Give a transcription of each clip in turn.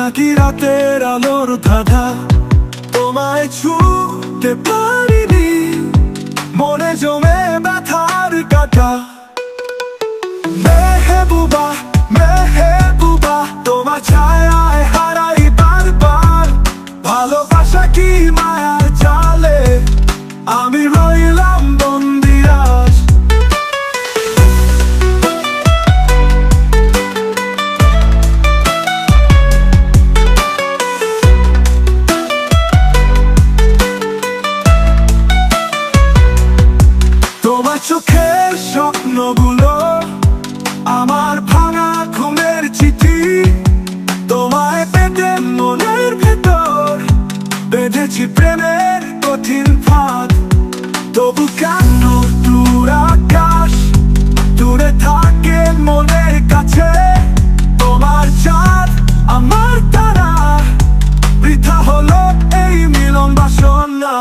নাকি রাতের আলোর ধাঁধা, তোমায় ছুঁতে পারিনি, মনে জমে ব্যথার কাঁটা। মেহবুবা মেহবুবা, তোমার ছায়ায় হারাই বারবার। ভালোবাসা কি মায়ার জালে, আমি রইলাম বন্দি আজ। তোমার চোখের স্বপ্নগুলো আমার ভাঙা ঘুমের চিঠি, তোমায় পেতে মনের ভেতর বেঁধেছি প্রেমের কঠিন ফাঁদ। তবু কেন দূর আকাশ দূরে থাকে মনের কাছে, তোমার চাঁদ আমার তারা, বৃথা হলো এই মিলন বাসনা।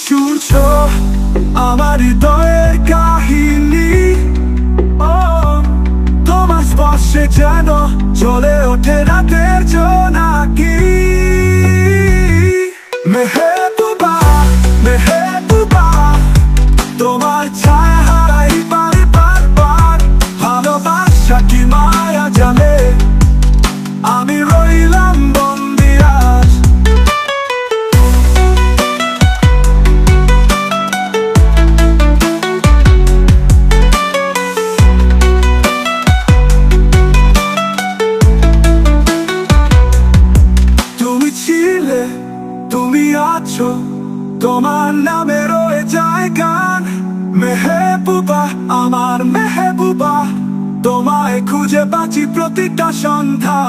শুনছো আমার হৃদয়ের কাহিনী, তোমার স্পর্শে যেন জ্বলে ওঠে রাতের জোনাকি। মেহবুবা মেহবুবা, তোমার ছায়া হারাই বারবার। ভালোবাসা কি মায়া জালে, আমি রইলাম বন্দি আজ। তুমি আছো, তোমার নামে রয়ে যায় গান। মেহবুবা আমার মেহবুবা, তোমায় খুঁজে বাঁচি প্রতিটা সন্ধ্যা।